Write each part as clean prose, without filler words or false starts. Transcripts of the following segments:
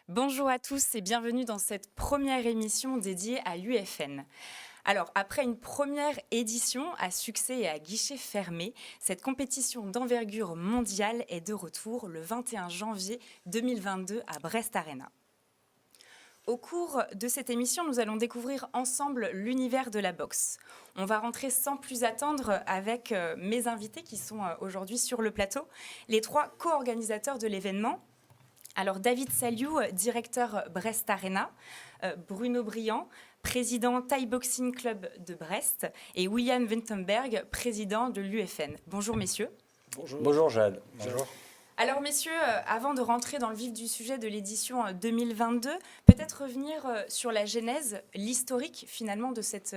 Bonjour à tous et bienvenue dans cette première émission dédiée à l'UFN. Alors, après une première édition à succès et à guichet fermé, cette compétition d'envergure mondiale est de retour le 21 janvier 2022 à Brest Arena. Au cours de cette émission, nous allons découvrir ensemble l'univers de la boxe. On va rentrer sans plus attendre avec mes invités qui sont aujourd'hui sur le plateau, les trois co-organisateurs de l'événement. Alors David Saliou, directeur Brest Arena, Bruno Briand, président Thai Boxing Club de Brest et William Wintenberg, président de l'UFN. Bonjour messieurs. Bonjour. Bonjour Jade. Bonjour. Alors messieurs, avant de rentrer dans le vif du sujet de l'édition 2022, peut-être revenir sur la genèse, l'historique finalement de cet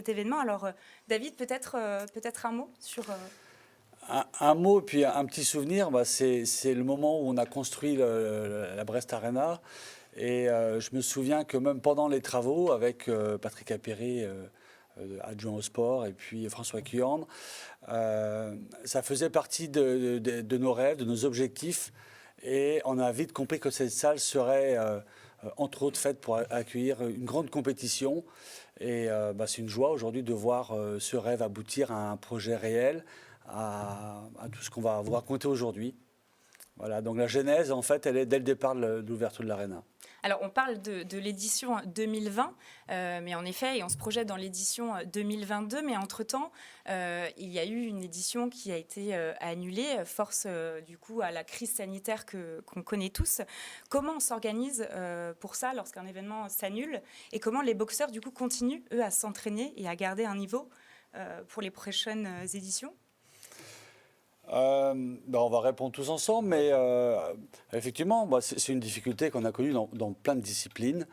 événement. Alors David, peut-être un mot sur... Un mot, puis un petit souvenir, c'est le moment où on a construit la Brest Arena. Et je me souviens que même pendant les travaux, avec Patrick Apéry, adjoint au sport, et puis François Cuyorne, ça faisait partie de nos rêves, de nos objectifs. Et on a vite compris que cette salle serait, entre autres, faite pour accueillir une grande compétition. Et c'est une joie aujourd'hui de voir ce rêve aboutir à un projet réel, à tout ce qu'on va vous raconter aujourd'hui. Voilà, donc la genèse, en fait, elle est dès le départ de l'ouverture de l'Arena. Alors, on parle de l'édition 2020, mais en effet, et on se projette dans l'édition 2022, mais entre-temps, il y a eu une édition qui a été annulée, force du coup à la crise sanitaire qu'on connaît tous. Comment on s'organise pour ça lorsqu'un événement s'annule, et comment les boxeurs du coup continuent, eux, à s'entraîner et à garder un niveau pour les prochaines éditions ? On va répondre tous ensemble, mais effectivement, c'est une difficulté qu'on a connue dans plein de disciplines.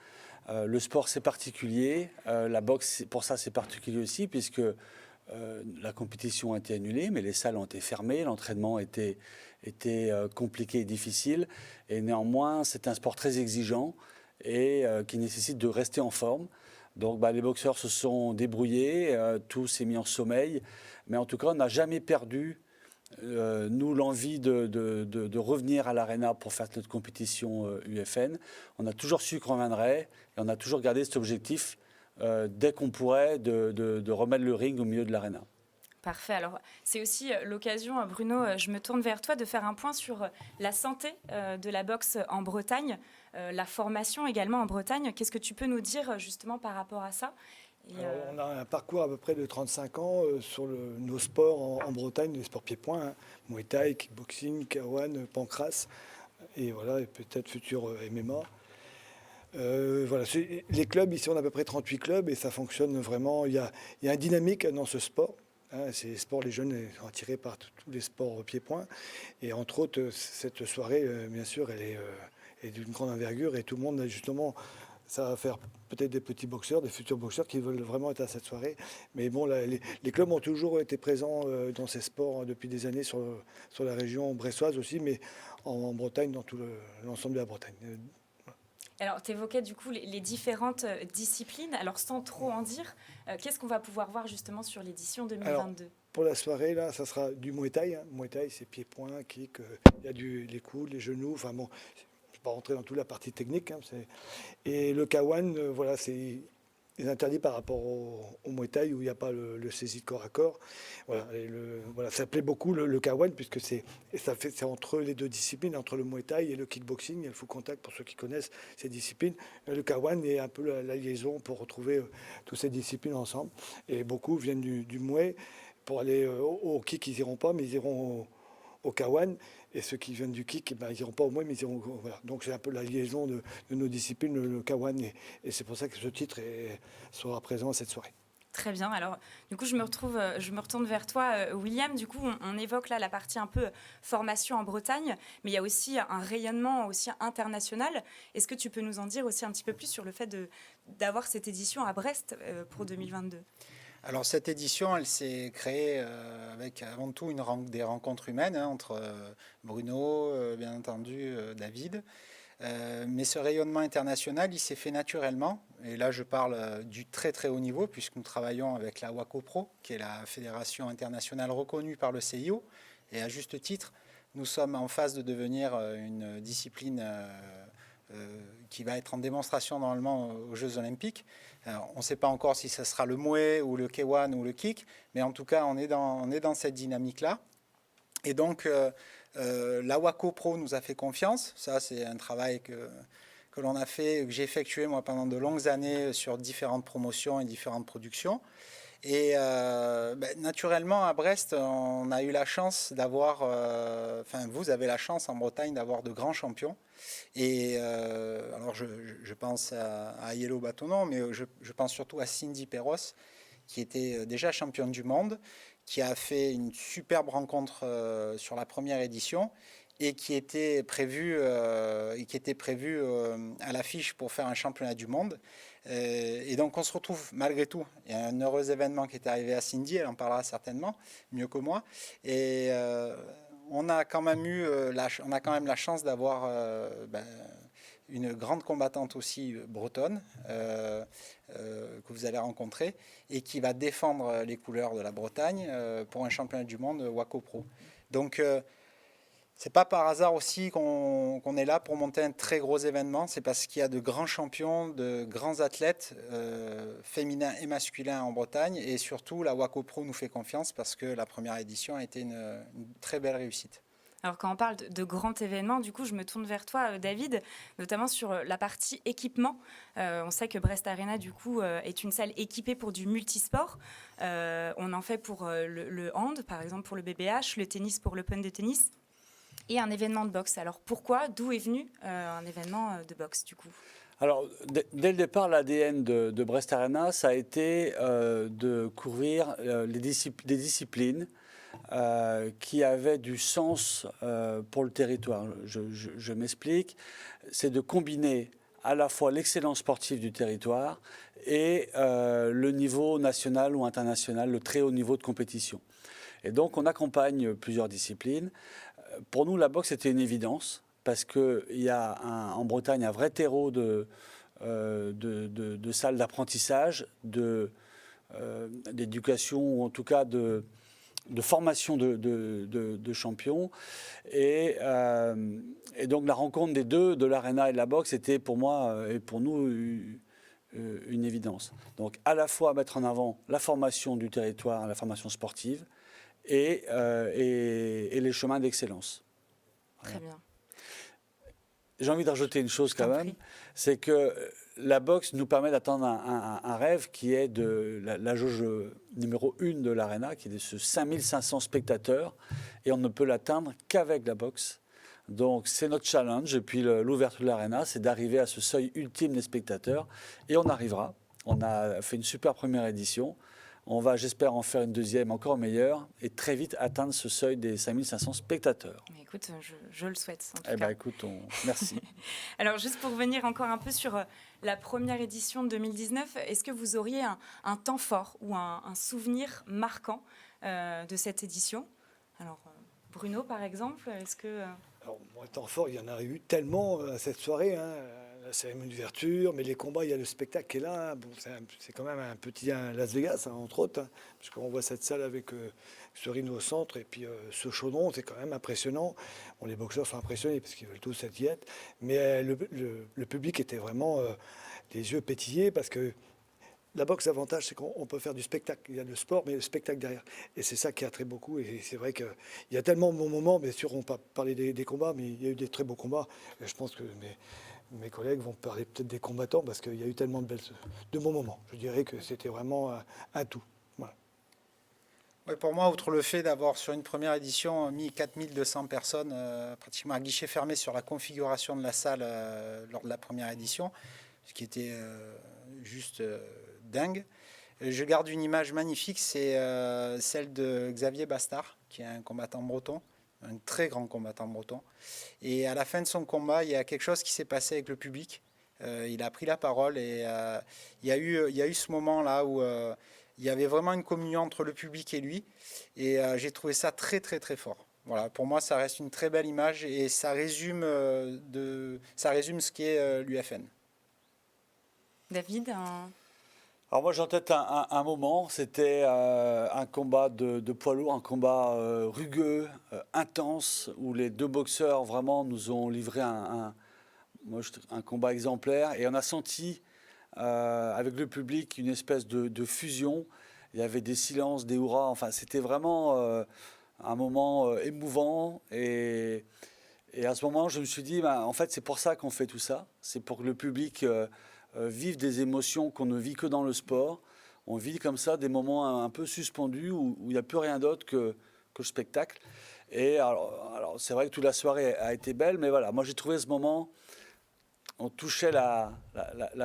Le sport, c'est particulier. La boxe, pour ça, c'est particulier aussi, puisque la compétition a été annulée, mais les salles ont été fermées, l'entraînement était compliqué et difficile. Et néanmoins, c'est un sport très exigeant et qui nécessite de rester en forme. Donc les boxeurs se sont débrouillés, tout s'est mis en sommeil. Mais en tout cas, on n'a jamais perdu nous, l'envie de revenir à l'Arena pour faire notre compétition UFN. On a toujours su qu'on reviendrait et on a toujours gardé cet objectif, dès qu'on pourrait, de remettre le ring au milieu de l'Arena. Parfait. Alors, c'est aussi l'occasion, Bruno, je me tourne vers toi, de faire un point sur la santé de la boxe en Bretagne, la formation également en Bretagne. Qu'est-ce que tu peux nous dire justement par rapport à ça ? Alors, on a un parcours à peu près de 35 ans sur nos sports en Bretagne, les sports pieds-points, Muay Thai, kickboxing, K1, pancrace, et voilà, et peut-être futur MMA. Voilà, les clubs, ici on a à peu près 38 clubs et ça fonctionne vraiment, il y a une dynamique dans ce sport. Ces sports, les jeunes sont attirés par tous les sports pieds-points. Et entre autres, cette soirée, bien sûr, elle est d'une grande envergure et tout le monde, justement, ça va faire peut-être des petits boxeurs, des futurs boxeurs qui veulent vraiment être à cette soirée. Mais bon, les clubs ont toujours été présents dans ces sports depuis des années sur la région brestoise aussi, mais en Bretagne, dans tout l'ensemble de la Bretagne. Alors, tu évoquais du coup les différentes disciplines. Alors, sans trop en dire, qu'est-ce qu'on va pouvoir voir justement sur l'édition 2022 ? Alors, pour la soirée, là, ça sera du Muay Thai. Muay Thai, c'est pieds-points, kick, il y a les coudes, les genoux, enfin bon... pas rentrer dans toute la partie technique. Et le K1, voilà, c'est interdit par rapport au Muay Thai où il n'y a pas le saisie de corps à corps. Voilà, voilà, ça plaît beaucoup le K1 puisque c'est entre les deux disciplines, entre le Muay Thai et le kickboxing. Il y a le full contact pour ceux qui connaissent ces disciplines. Le K1 est un peu la liaison pour retrouver toutes ces disciplines ensemble. Et beaucoup viennent du Muay pour aller au kick, ils n'iront pas, mais ils iront au K1. Et ceux qui viennent du kick, ils n'iront pas au moins, mais ils iront. Voilà. Donc c'est un peu la liaison de nos disciplines, le K1. Et c'est pour ça que ce titre sera présent à cette soirée. Très bien. Alors, du coup, je me retourne vers toi, William. Du coup, on évoque là la partie un peu formation en Bretagne, mais il y a aussi un rayonnement aussi international. Est-ce que tu peux nous en dire aussi un petit peu plus sur le fait d'avoir cette édition à Brest pour 2022 ? Alors cette édition, elle s'est créée avec avant tout des rencontres humaines entre Bruno, bien entendu David. Mais ce rayonnement international, il s'est fait naturellement. Et là, je parle du très très haut niveau, puisque nous travaillons avec la WACO Pro, qui est la fédération internationale reconnue par le CIO. Et à juste titre, nous sommes en phase de devenir une discipline qui va être en démonstration normalement aux Jeux Olympiques. Alors, on ne sait pas encore si ce sera le Mouet ou le K1 ou le Kick, mais en tout cas, on est dans cette dynamique-là. Et donc, la WACO Pro nous a fait confiance. Ça, c'est un travail que l'on a fait, que j'ai effectué moi pendant de longues années sur différentes promotions et différentes productions. Et naturellement, à Brest, on a eu la chance d'avoir, vous avez la chance en Bretagne d'avoir de grands champions. Et alors, je pense à Yellow Batonon, mais je pense surtout à Cindy Perros, qui était déjà championne du monde, qui a fait une superbe rencontre sur la première édition et qui était prévue à l'affiche pour faire un championnat du monde. Et donc on se retrouve malgré tout. Il y a un heureux événement qui est arrivé à Cindy, elle en parlera certainement mieux que moi. Et on a quand même la chance d'avoir une grande combattante aussi bretonne que vous allez rencontrer et qui va défendre les couleurs de la Bretagne pour un championnat du monde WACO Pro. Donc c'est pas par hasard aussi qu'on est là pour monter un très gros événement, c'est parce qu'il y a de grands champions, de grands athlètes féminins et masculins en Bretagne, et surtout la WACO Pro nous fait confiance parce que la première édition a été une très belle réussite. Alors quand on parle de grands événements, du coup, je me tourne vers toi, David, notamment sur la partie équipement. On sait que Brest Arena, du coup, est une salle équipée pour du multisport. On en fait pour le hand, par exemple pour le BBH, le tennis pour l'Open de tennis, et un événement de boxe. Alors pourquoi, d'où est venu un événement de boxe, du coup ? Alors, dès le départ, l'ADN de Brest Arena, ça a été de couvrir des disciplines qui avaient du sens pour le territoire. Je m'explique. C'est de combiner à la fois l'excellence sportive du territoire et le niveau national ou international, le très haut niveau de compétition. Et donc, on accompagne plusieurs disciplines. Pour nous, la boxe était une évidence parce qu'il y a en Bretagne un vrai terreau de salles d'apprentissage, d'éducation ou en tout cas de formation de champions. Et donc la rencontre des deux, de l'Arena et de la boxe, était pour moi et pour nous une évidence. Donc à la fois mettre en avant la formation du territoire, la formation sportive, et les chemins d'excellence. Très bien. J'ai envie de rajouter une chose quand même, c'est que la boxe nous permet d'atteindre un rêve qui est de la jauge numéro 1 de l'Arena, qui est de ce 5500 spectateurs, et on ne peut l'atteindre qu'avec la boxe. Donc c'est notre challenge depuis l'ouverture de l'Arena, c'est d'arriver à ce seuil ultime des spectateurs, et on arrivera. On a fait une super première édition. On va, j'espère, en faire une deuxième encore meilleure et très vite atteindre ce seuil des 5500 spectateurs. Mais écoute, je le souhaite. En tout cas. Ben écoute, merci. Alors, juste pour revenir encore un peu sur la première édition de 2019, est-ce que vous auriez un temps fort ou un souvenir marquant de cette édition ? Alors, Bruno, par exemple, est-ce que... Alors, moi, temps fort, il y en a eu tellement à cette soirée, hein. La cérémonie d'ouverture, mais les combats, il y a le spectacle qui est là. Hein. Bon, c'est quand même un petit Las Vegas, hein, entre autres, hein, parce qu'on voit cette salle avec ce ring au centre et puis ce chaudron, c'est quand même impressionnant. Bon, les boxeurs sont impressionnés parce qu'ils veulent tous être diète, mais le public était vraiment les yeux pétillés parce que la boxe, l'avantage, c'est qu'on peut faire du spectacle. Il y a le sport, mais le spectacle derrière. Et c'est ça qui attire beaucoup. Et c'est vrai qu'il y a tellement de bons moments. Bien sûr, on va parler des combats, mais il y a eu des très beaux combats. Et je pense que mes collègues vont parler peut-être des combattants parce qu'il y a eu tellement de bons moments. Je dirais que c'était vraiment un tout. Voilà. Ouais, pour moi, outre le fait d'avoir sur une première édition mis 4200 personnes pratiquement à guichet fermé sur la configuration de la salle lors de la première édition, ce qui était juste dingue, je garde une image magnifique, c'est celle de Xavier Bastard, qui est un combattant breton, un très grand combattant breton. Et à la fin de son combat, il y a quelque chose qui s'est passé avec le public. Il a pris la parole et il y a eu ce moment-là où il y avait vraiment une communion entre le public et lui. Et j'ai trouvé ça très, très, très fort. Voilà, pour moi, ça reste une très belle image et ça résume ce qu'est l'UFN. David, Alors moi j'ai en tête un moment, c'était un combat de poids lourd, un combat rugueux, intense, où les deux boxeurs vraiment nous ont livré un combat exemplaire. Et on a senti avec le public une espèce de fusion. Il y avait des silences, des hurrahs, enfin c'était vraiment un moment émouvant. Et à ce moment, je me suis dit, en fait c'est pour ça qu'on fait tout ça, c'est pour que le public... vivre des émotions qu'on ne vit que dans le sport. On vit comme ça des moments un peu suspendus où il n'y a plus rien d'autre que le spectacle. Et alors c'est vrai que toute la soirée a été belle, mais voilà, moi j'ai trouvé ce moment, on touchait la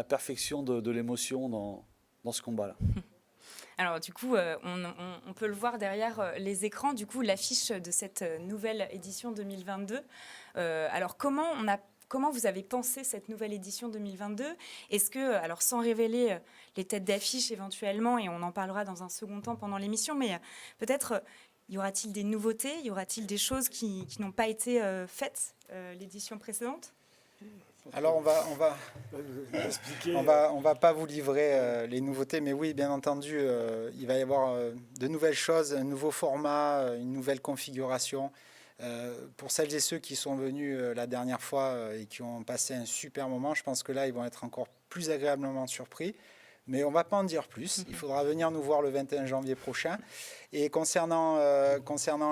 perfection de l'émotion dans ce combat-là. alors du coup, on peut le voir derrière les écrans, du coup, l'affiche de cette nouvelle édition 2022. Alors comment vous avez pensé cette nouvelle édition 2022 ? Est-ce que, alors sans révéler les têtes d'affiche éventuellement, et on en parlera dans un second temps pendant l'émission, mais peut-être y aura-t-il des nouveautés ? Y aura-t-il des choses qui n'ont pas été faites l'édition précédente ? Alors on va pas vous livrer les nouveautés, mais oui, bien entendu, il va y avoir de nouvelles choses, un nouveau format, une nouvelle configuration. Pour celles et ceux qui sont venus la dernière fois et qui ont passé un super moment, je pense que là, ils vont être encore plus agréablement surpris. Mais on ne va pas en dire plus. Il faudra venir nous voir le 21 janvier prochain. Et concernant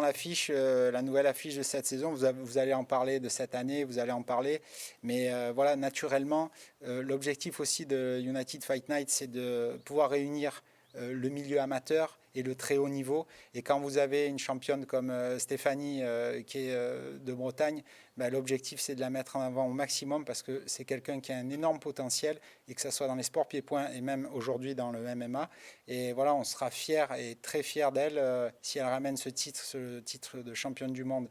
l'affiche, la nouvelle affiche de cette saison, vous allez en parler de cette année, vous allez en parler. Mais voilà, naturellement, l'objectif aussi de United Fight Night, c'est de pouvoir réunir le milieu amateur et le très haut niveau. Et quand vous avez une championne comme Stéphanie qui est de Bretagne, l'objectif c'est de la mettre en avant au maximum parce que c'est quelqu'un qui a un énorme potentiel et que ce soit dans les sports pieds-points et même aujourd'hui dans le MMA. Et voilà, on sera fiers et très fiers d'elle si elle ramène ce titre de championne du monde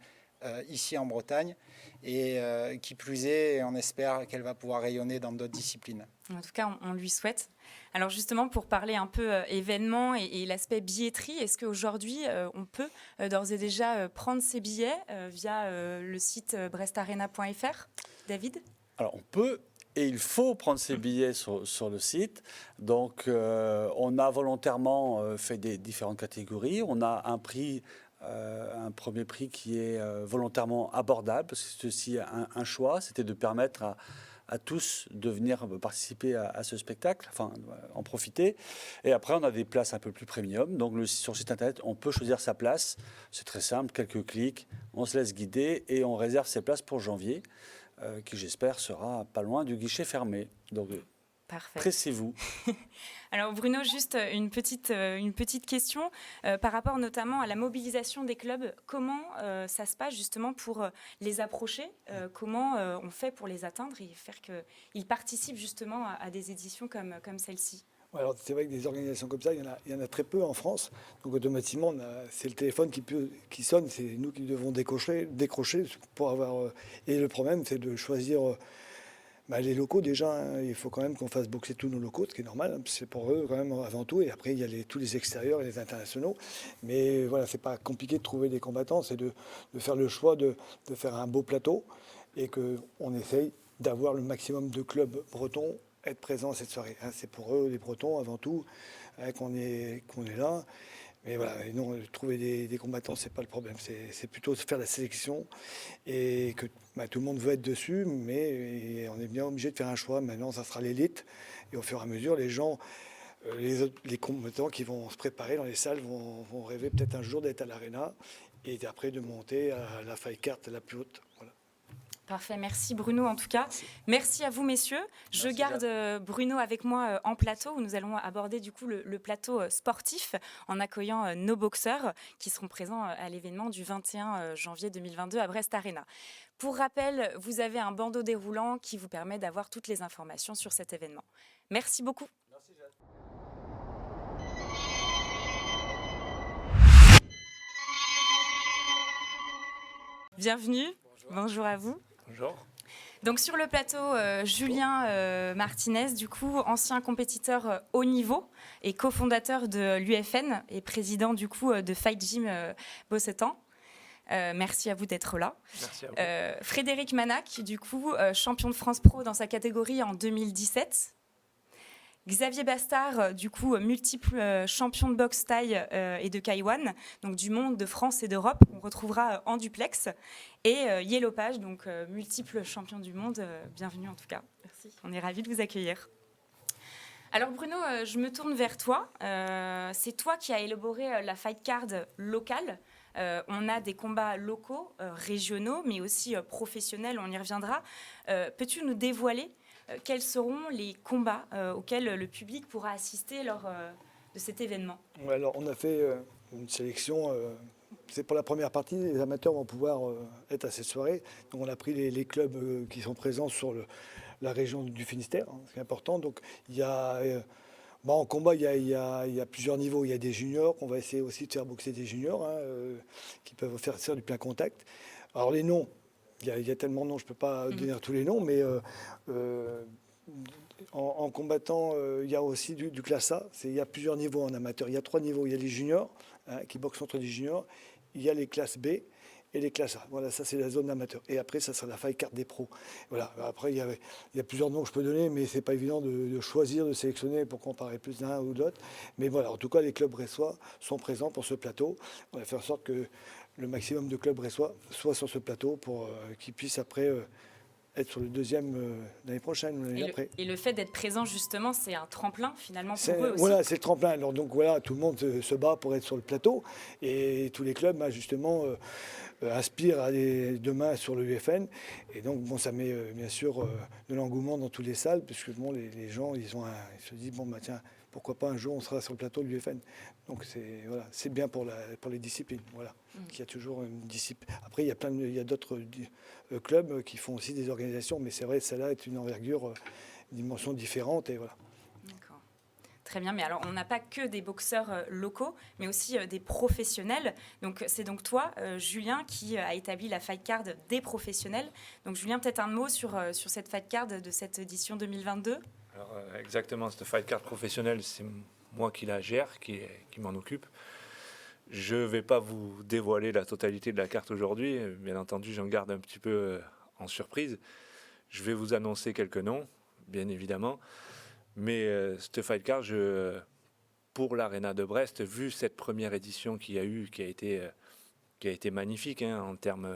ici en Bretagne. Et qui plus est, on espère qu'elle va pouvoir rayonner dans d'autres disciplines. En tout cas, on lui souhaite. Alors justement, pour parler un peu événements et l'aspect billetterie, est-ce qu'aujourd'hui, on peut d'ores et déjà prendre ses billets via le site brestarena.fr ? David ? Alors on peut et il faut prendre ses billets sur le site. Donc on a volontairement fait des différentes catégories. On a un prix... un premier prix qui est volontairement abordable, parce que c'est aussi un choix, c'était de permettre à tous de venir participer à ce spectacle, enfin en profiter. Et après, on a des places un peu plus premium. Donc sur le site internet, on peut choisir sa place. C'est très simple, quelques clics, on se laisse guider et on réserve ses places pour janvier, qui j'espère sera pas loin du guichet fermé. Donc parfait. Pressez-vous. Alors Bruno, juste une petite question par rapport notamment à la mobilisation des clubs. Comment ça se passe justement pour les approcher ? Comment on fait pour les atteindre et faire qu'ils participent justement à des éditions comme celle-ci ? Alors c'est vrai que des organisations comme ça, il y en a très peu en France. Donc automatiquement, c'est le téléphone qui sonne, c'est nous qui devons décrocher pour avoir... Et le problème, c'est de choisir... les locaux déjà, hein, il faut quand même qu'on fasse boxer tous nos locaux, ce qui est normal, hein, c'est pour eux quand même avant tout, et après il y a tous les extérieurs et les internationaux. Mais voilà, c'est pas compliqué de trouver des combattants, c'est de faire le choix de faire un beau plateau et qu'on essaye d'avoir le maximum de clubs bretons être présents cette soirée. Hein, c'est pour eux, les Bretons avant tout, hein, qu'on est là. Mais voilà, et non, trouver des combattants, c'est pas le problème. C'est plutôt faire la sélection et que tout le monde veut être dessus, mais on est bien obligé de faire un choix. Maintenant, ça sera l'élite. Et au fur et à mesure, les gens, les combattants qui vont se préparer dans les salles vont rêver peut-être un jour d'être à l'Arena et après de monter à la fight card la plus haute. Voilà. Parfait, merci Bruno en tout cas. Merci à vous messieurs. Je garde Bruno avec moi en plateau où nous allons aborder du coup le plateau sportif en accueillant nos boxeurs qui seront présents à l'événement du 21 janvier 2022 à Brest Arena. Pour rappel, vous avez un bandeau déroulant qui vous permet d'avoir toutes les informations sur cet événement. Merci beaucoup. Merci, Jeanne. Bienvenue. Bonjour à vous. Bonjour. Donc sur le plateau, Julien Martinez, du coup, ancien compétiteur haut niveau et cofondateur de l'UFN et président du coup de Fight Gym Bossetan. Merci à vous d'être là. Merci à vous. Frédéric Manac, du coup, champion de France Pro dans sa catégorie en 2017. Xavier Bastard, du coup, multiple champion de boxe thaï et de K1, donc du monde, de France et d'Europe, qu'on retrouvera en duplex. Et Yellow Page, donc multiple champion du monde. Bienvenue en tout cas. Merci. On est ravis de vous accueillir. Alors Bruno, je me tourne vers toi. C'est toi qui as élaboré la fight card locale. On a des combats locaux, régionaux, mais aussi professionnels, on y reviendra. Peux-tu nous dévoiler quels seront les combats auxquels le public pourra assister lors de cet événement? Alors, on a fait une sélection. C'est pour la première partie, les amateurs vont pouvoir être à cette soirée. Donc, on a pris les clubs qui sont présents sur la région du Finistère, hein, c'est important. Donc, il y a, en combat, il y a plusieurs niveaux. Il y a des juniors, on va essayer aussi de faire boxer des juniors hein, qui peuvent faire du plein contact. Alors, les noms. Il y a tellement de noms, je ne peux pas donner tous les noms, mais en combattant, il y a aussi du classe A. Il y a plusieurs niveaux en amateur. Il y a 3 niveaux. Il y a les juniors, hein, qui boxent entre les juniors. Il y a les classes B et les classes A. Voilà, ça c'est la zone amateur. Et après, ça sera la fight card des pros. Voilà. Après, il y a plusieurs noms que je peux donner, mais c'est pas évident de choisir, de sélectionner pour comparer plus d'un ou d'autres. Mais voilà, en tout cas, les clubs bressois sont présents pour ce plateau. On va faire en sorte que le maximum de clubs bressois soient sur ce plateau pour qu'ils puissent après être sur le deuxième l'année prochaine ou l'année après. Et le fait d'être présent, justement, c'est un tremplin, finalement, pour eux aussi. Voilà, c'est le tremplin. Alors, donc, voilà, tout le monde se bat pour être sur le plateau. Et tous les clubs, justement, inspirent demain sur le UFN. Et donc, bon, ça met, bien sûr, de l'engouement dans toutes les salles, puisque bon, les gens, ils se disent, bon, tiens, pourquoi pas un jour, on sera sur le plateau de l'UFN. Donc, c'est bien pour les disciplines. Voilà. Il y a toujours une discipline. Après, il y a d'autres clubs qui font aussi des organisations, mais c'est vrai, celle-là est une envergure, une dimension différente. Et voilà. D'accord. Très bien, mais alors on n'a pas que des boxeurs locaux, mais aussi des professionnels. Donc c'est donc toi, Julien, qui a établi la fight card des professionnels. Donc Julien, peut-être un mot sur cette fight card de cette édition 2022 ? Alors, exactement, cette fight card professionnelle, c'est moi qui la gère, qui m'en occupe. Je ne vais pas vous dévoiler la totalité de la carte aujourd'hui. Bien entendu, j'en garde un petit peu en surprise. Je vais vous annoncer quelques noms, bien évidemment. Mais cette fight card, pour l'Arena de Brest, vu cette première édition qu'il y a eu, qui a été magnifique hein, en termes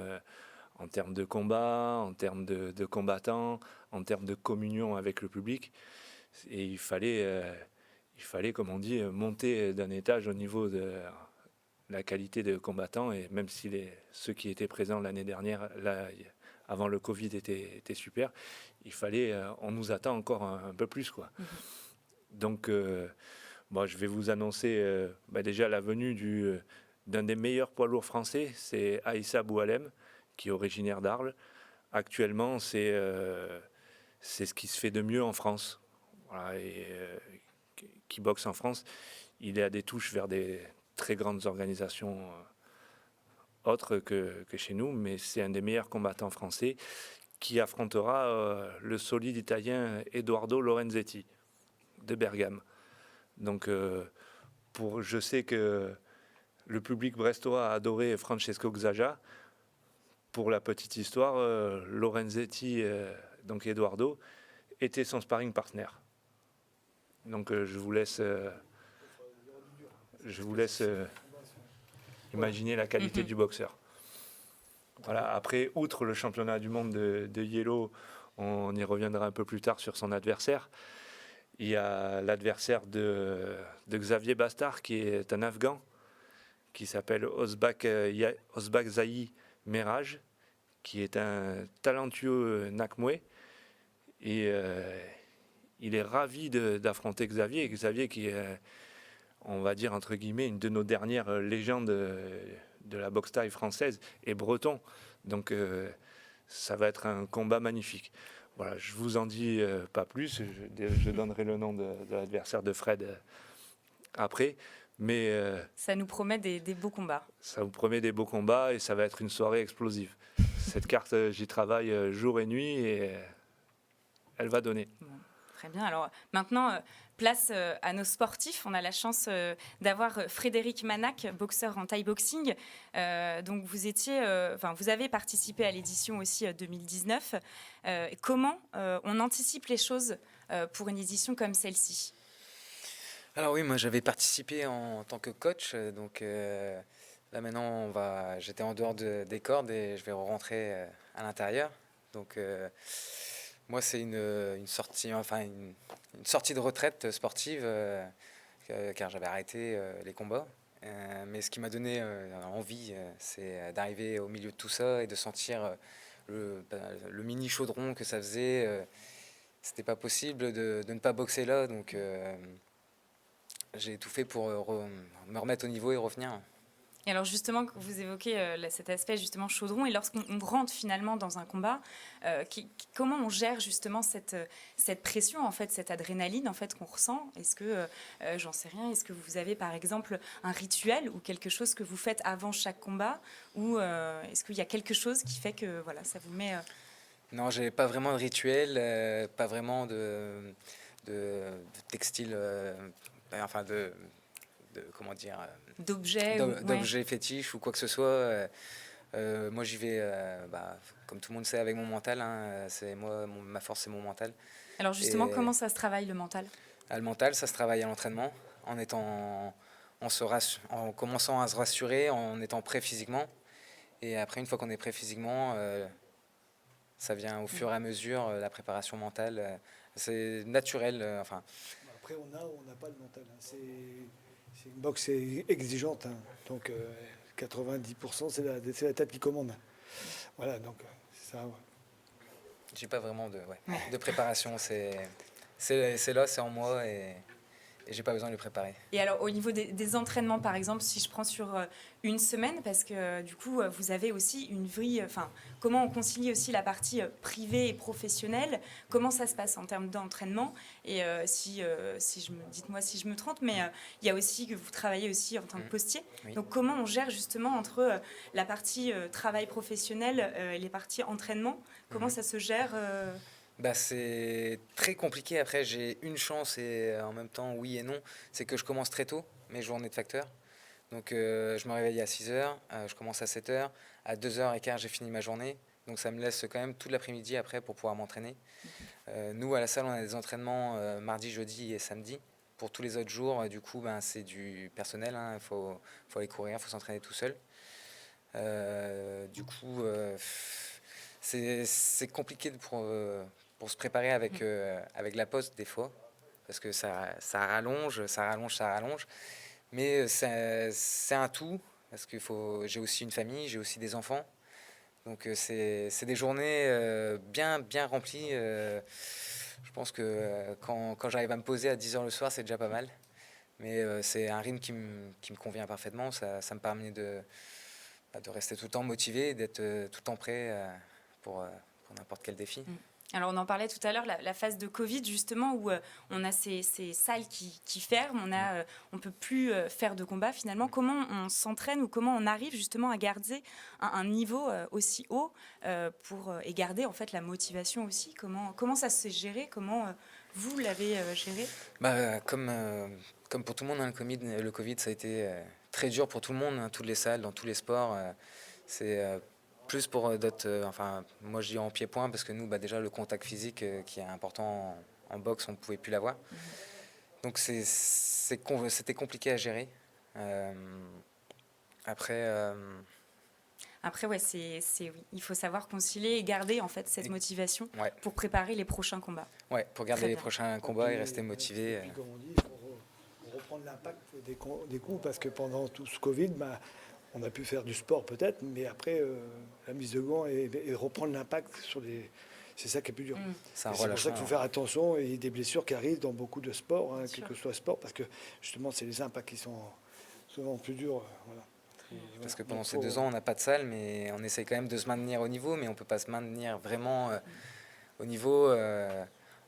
de combat, en termes de combattants, en termes de communion avec le public. Et il fallait, comme on dit, monter d'un étage au niveau de la qualité de combattants. Et même si ceux qui étaient présents l'année dernière, avant le Covid, étaient super, il fallait, on nous attend encore un peu plus, quoi. Donc, je vais vous annoncer déjà la venue d'un des meilleurs poids lourds français, c'est Aïssa Boualem, qui est originaire d'Arles. Actuellement, c'est ce qui se fait de mieux en France. Voilà, et qui boxe en France. Il a des touches vers des très grandes organisations autres que chez nous, mais c'est un des meilleurs combattants français qui affrontera le solide italien Edoardo Lorenzetti de Bergame. Donc, je sais que le public brestois a adoré Francesco Xaja. Pour la petite histoire, Lorenzetti, donc Edoardo, était son sparring partner. Donc, je vous laisse imaginer la qualité du boxeur. Voilà. Après, outre le championnat du monde de Yellow, on y reviendra un peu plus tard sur son adversaire. Il y a l'adversaire de Xavier Bastard, qui est un Afghan, qui s'appelle Ozbak Zahi Meraj, qui est un talentueux Nakmoué. Et il est ravi d'affronter Xavier. Xavier qui est, on va dire, entre guillemets, une de nos dernières légendes de la boxe thaï française et breton. Donc ça va être un combat magnifique. Voilà, je vous en dis pas plus. Je donnerai le nom de l'adversaire de Fred après. Mais Ça nous promet des beaux combats. ça vous promet des beaux combats et ça va être une soirée explosive. Cette carte, j'y travaille jour et nuit et elle va donner. Bon, très bien. Alors maintenant, place à nos sportifs. On a la chance d'avoir Frédéric Manac, boxeur en Thai boxing. Donc vous avez participé à l'édition aussi 2019. Comment on anticipe les choses pour une édition comme celle-ci? Alors oui, moi j'avais participé en tant que coach, donc là maintenant j'étais en dehors des cordes et je vais rentrer à l'intérieur. Donc moi c'est une sortie, enfin une sortie de retraite sportive car j'avais arrêté les combats. Mais ce qui m'a donné envie, c'est d'arriver au milieu de tout ça et de sentir le mini chaudron que ça faisait. C'était pas possible de ne pas boxer là, donc j'ai tout fait pour me remettre au niveau et revenir. Et alors justement, vous évoquez cet aspect justement chaudron, et lorsqu'on rentre finalement dans un combat, comment on gère justement cette pression, en fait, cette adrénaline en fait qu'on ressent? Est-ce que, j'en sais rien, est-ce que vous avez par exemple un rituel ou quelque chose que vous faites avant chaque combat, ou est-ce qu'il y a quelque chose qui fait que voilà, ça vous met... Non, j'ai pas vraiment de rituel, pas vraiment de textile, enfin comment dire, d'objets d'objets fétiches ou quoi que ce soit. Moi j'y vais, comme tout le monde sait, avec mon mental, hein, c'est ma force c'est mon mental. Alors justement, Et comment ça se travaille le mental? le mental, ça se travaille à l'entraînement, en commençant à se rassurer, en étant prêt physiquement. Et après, une fois qu'on est prêt physiquement, ça vient au fur et à mesure, la préparation mentale. C'est naturel. Enfin, Après, on a ou on n'a pas le mental. Hein. C'est une boxe exigeante. Hein. Donc, 90%, c'est la tête qui commande. Voilà, donc, c'est ça. Ouais. j'ai pas vraiment de préparation. C'est là, c'est en moi et j'ai pas besoin de le préparer. Et alors, au niveau des entraînements, par exemple, si je prends sur une semaine, parce que du coup, vous avez aussi une vie, enfin, comment on concilie aussi la partie privée et professionnelle? Comment ça se passe en termes d'entraînement? Et dites-moi si je me trompe, mais il y a aussi que vous travaillez aussi en tant que postier. Oui. Donc, comment on gère justement entre la partie travail professionnel et les parties entraînement? Comment ça se gère C'est très compliqué. Après, j'ai une chance et en même temps, oui et non. C'est que je commence très tôt mes journées de facteur. Donc, je me réveille à 6h, je commence à 7h. À 2h15, j'ai fini ma journée. Donc, ça me laisse quand même toute l'après-midi après pour pouvoir m'entraîner. Nous, à la salle, on a des entraînements mardi, jeudi et samedi. Pour tous les autres jours, du coup, c'est du personnel. Hein. Faut aller courir, il faut s'entraîner tout seul. Du coup, c'est compliqué pour se préparer avec la poste des fois, parce que ça rallonge. Mais c'est un tout, parce que j'ai aussi une famille, j'ai aussi des enfants. Donc c'est des journées bien remplies. Je pense que quand j'arrive à me poser à 10h le soir, c'est déjà pas mal. Mais c'est un rythme qui me convient parfaitement. Ça me permet de rester tout le temps motivé, d'être tout le temps prêt pour n'importe quel défi. Alors on en parlait tout à l'heure, la phase de Covid justement, où on a ces salles qui ferment, on ne peut plus faire de combat finalement. Comment on s'entraîne ou comment on arrive justement à garder un niveau aussi haut et garder en fait la motivation aussi? Comment ça s'est géré? Comment vous l'avez géré? Comme pour tout le monde, hein, le Covid, ça a été très dur pour tout le monde, hein, toutes les salles, dans tous les sports. C'est plus pour d'autres, moi je dis en pied-point parce que nous, déjà le contact physique qui est important en boxe, on ne pouvait plus l'avoir. Donc c'était compliqué à gérer. Après, ouais, il faut savoir concilier et garder en fait cette motivation pour préparer les prochains combats. Ouais, pour garder les prochains combats et rester motivé. Et puis, comme on dit, il faut reprendre l'impact des coups parce que pendant tout ce Covid, on a pu faire du sport peut-être, mais après, la mise de gants et reprendre l'impact sur les... C'est ça qui est plus dur. C'est un Et c'est pour ça relâchement. qu'il faut faire attention et des blessures qui arrivent dans beaucoup de sports, Bien quel sûr. que soit le sport, parce que justement, c'est les impacts qui sont souvent plus durs. Voilà. Et Parce voilà. que pendant Donc, ces faut- 2 ans, on n'a pas de salle, mais on essaye quand même de se maintenir au niveau, mais on ne peut pas se maintenir vraiment au niveau,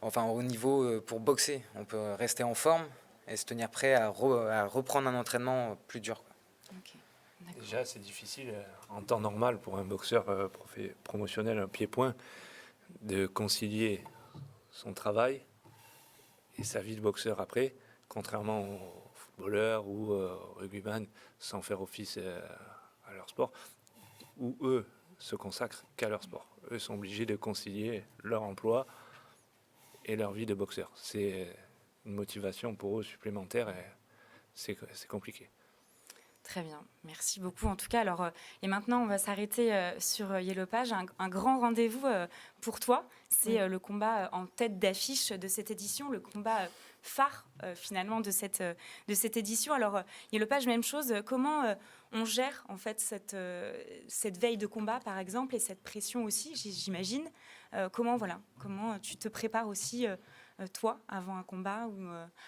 au niveau pour boxer. On peut rester en forme et se tenir prêt à reprendre un entraînement plus dur, quoi. Ok, d'accord. Déjà, c'est difficile en temps normal pour un boxeur promotionnel, un pied-point, de concilier son travail et sa vie de boxeur après, contrairement aux footballeurs ou aux rugbyman, sans faire office à leur sport, où eux se consacrent qu'à leur sport. Eux sont obligés de concilier leur emploi et leur vie de boxeur. C'est une motivation pour eux supplémentaire et c'est compliqué. Très bien, merci beaucoup. En tout cas, alors, et maintenant, on va s'arrêter sur Yellow Page. Un grand rendez-vous pour toi, c'est le combat en tête d'affiche de cette édition, le combat phare finalement de cette édition. Alors, Yellow Page, même chose. Comment on gère en fait cette veille de combat, par exemple, et cette pression aussi, j'imagine. Comment tu te prépares aussi toi avant un combat ou,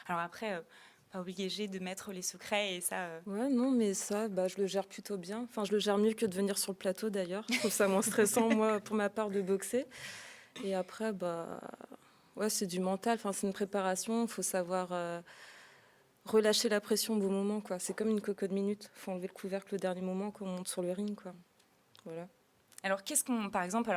alors après. Pas obligé de mettre les secrets et ça. Ouais, non, mais ça, je le gère plutôt bien. Enfin, je le gère mieux que de venir sur le plateau d'ailleurs. Je trouve ça moins stressant, moi, pour ma part, de boxer. Et après, ouais, c'est du mental. Enfin, c'est une préparation. Il faut savoir relâcher la pression au bon moment, quoi. C'est comme une cocotte minute. Il faut enlever le couvercle au dernier moment quand on monte sur le ring, quoi. Voilà. Alors, par exemple,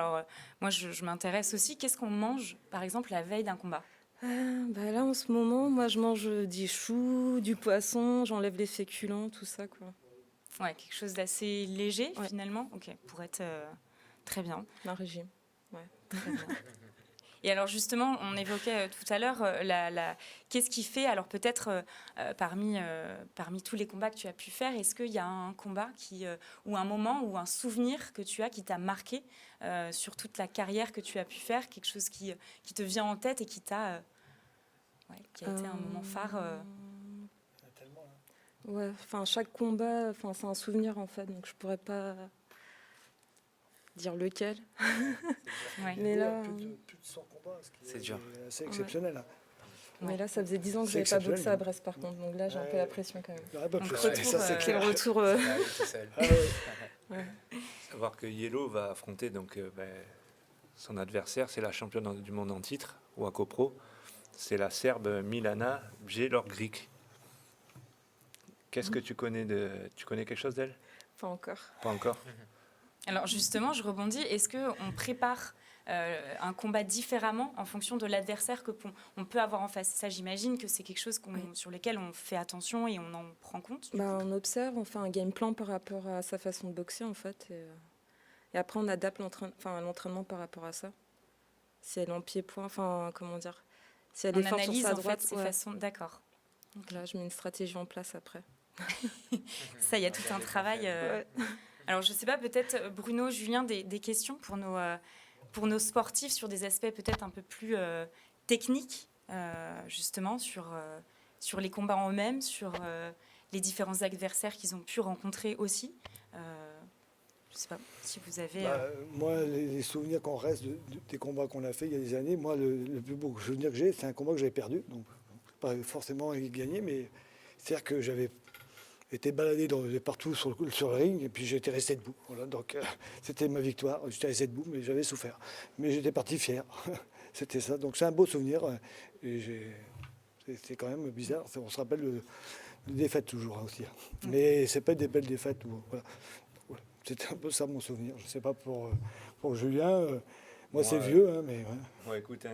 moi, je m'intéresse aussi. Qu'est-ce qu'on mange, par exemple, la veille d'un combat? Là, en ce moment, moi, je mange des choux, du poisson, j'enlève les féculents, tout ça, quoi. Ouais, quelque chose d'assez léger, Ouais. finalement. Ok, pour être très bien. Un régime. Très bien. Et alors justement, on évoquait tout à l'heure qu'est-ce qui fait, alors peut-être parmi tous les combats que tu as pu faire, est-ce qu'il y a un combat ou un moment ou un souvenir que tu as qui t'a marqué sur toute la carrière que tu as pu faire, quelque chose qui te vient en tête et qui qui a été un moment phare Il y en a tellement, là. Ouais, enfin, chaque combat, c'est un souvenir, en fait, donc je pourrais pas dire lequel. ouais. Mais là, Plus de 100 combats, ce qui C'est est dur. assez exceptionnel. Hein. mais là, ça faisait 10 ans que C'est j'avais pas boxé exceptionnel. à Brest, par contre, donc là, j'ai un peu la pression quand même. Il y aurait pas Donc, plus. retour, Ça, c'est C'est clair. le retour. Tout seul. Ah ouais. Savoir que Yellow va affronter donc, son adversaire, c'est la championne du monde en titre, Wako Pro. C'est la Serbe Milana Bjelorgric. Qu'est-ce que tu connais quelque chose d'elle? Pas encore. Pas encore. Alors justement, je rebondis. Est-ce qu'on prépare un combat différemment en fonction de l'adversaire on peut avoir en face? Ça, j'imagine que c'est quelque chose sur lequel on fait attention et on en prend compte. On observe, on fait un game plan par rapport à sa façon de boxer, en fait. Et après, on adapte l'entraînement par rapport à ça. Si elle est en pied-point, comment dire, si elle On est forte sur analyse sa en droite, fait ces ouais. façons. D'accord. Là, je mets une stratégie en place après. Ça, il y a tout un travail. Ouais. Alors, je ne sais pas, peut-être Bruno, Julien, des questions pour nos sportifs sur des aspects peut-être un peu plus techniques, justement, sur les combats en eux-mêmes, sur les différents adversaires qu'ils ont pu rencontrer aussi. Je ne sais pas si vous avez... Moi, les souvenirs qu'on reste des combats qu'on a fait il y a des années, moi, le plus beau souvenir que j'ai, c'est un combat que j'avais perdu. Donc, pas forcément gagné, mais c'est-à-dire que j'avais été baladé partout sur le ring et puis j'étais resté debout. Voilà, donc, c'était ma victoire. J'étais resté debout, mais j'avais souffert. Mais j'étais parti fier. C'était ça. Donc, c'est un beau souvenir. Et c'est quand même bizarre. On se rappelle de défaites toujours aussi. Mais c'est pas des belles défaites. Voilà. C'était un peu ça mon souvenir. Je ne sais pas pour Julien. Moi, c'est vieux, hein, mais... Ouais. Moi, écoute,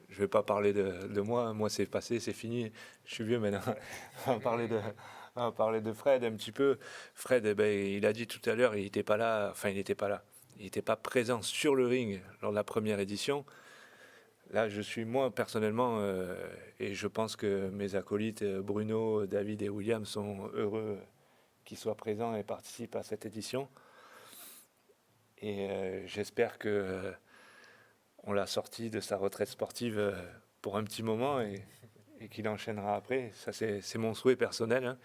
je ne vais pas parler de moi. Moi, c'est passé, c'est fini. Je suis vieux maintenant. On va parler de Fred un petit peu. Fred, il a dit tout à l'heure, il n'était pas là. Enfin, il n'était pas là. Il n'était pas présent sur le ring lors de la première édition. Là, je suis moi, personnellement, et je pense que mes acolytes, Bruno, David et William, sont heureux qu'il soit présent et participe à cette édition. Et j'espère que on l'a sorti de sa retraite sportive pour un petit moment et qu'il enchaînera après. Ça, c'est mon souhait personnel. Hein.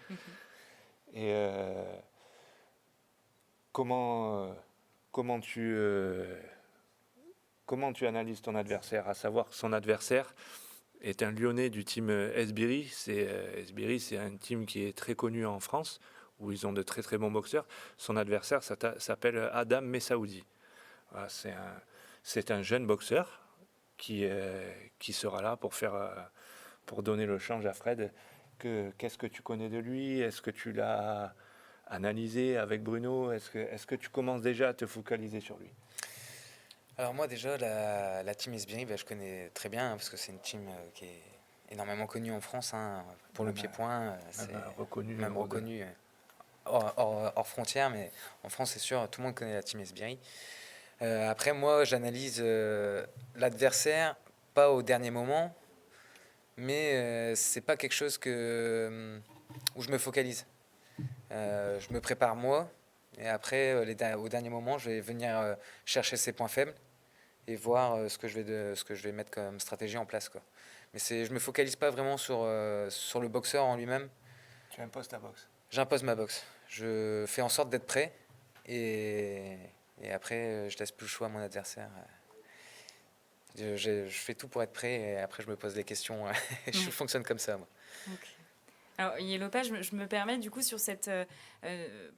Et comment tu analyses ton adversaire? À savoir que son adversaire est un Lyonnais du team Esbiri. Esbiri, c'est un team qui est très connu en France, où ils ont de très très bons boxeurs. Son adversaire s'appelle Adam Messaoudi. Voilà, c'est un jeune boxeur qui sera là pour donner le change à Fred. Qu'est-ce que tu connais de lui? Est-ce que tu l'as analysé avec Bruno? Est-ce que tu commences déjà à te focaliser sur lui? Alors moi déjà, la team Esbiri, je connais très bien, parce que c'est une team qui est énormément connue en France, hein, pour le pied-point. C'est Même reconnu. même reconnu hors frontières, mais en France, c'est sûr, tout le monde connaît la team Esbiri. Après, moi, j'analyse l'adversaire, pas au dernier moment, mais c'est pas quelque chose où je me focalise. Je me prépare moi, et après, au dernier moment, je vais venir chercher ses points faibles et voir ce que je vais mettre comme stratégie en place, quoi. Mais je me focalise pas vraiment sur le boxeur en lui-même. Tu imposes ta boxe. J'impose ma boxe. Je fais en sorte d'être prêt, et après, je laisse plus le choix à mon adversaire. Je fais tout pour être prêt, et après, je me pose des questions. Je fonctionne comme ça, moi. Ok. Alors, Yelopa, je me permets du coup sur cette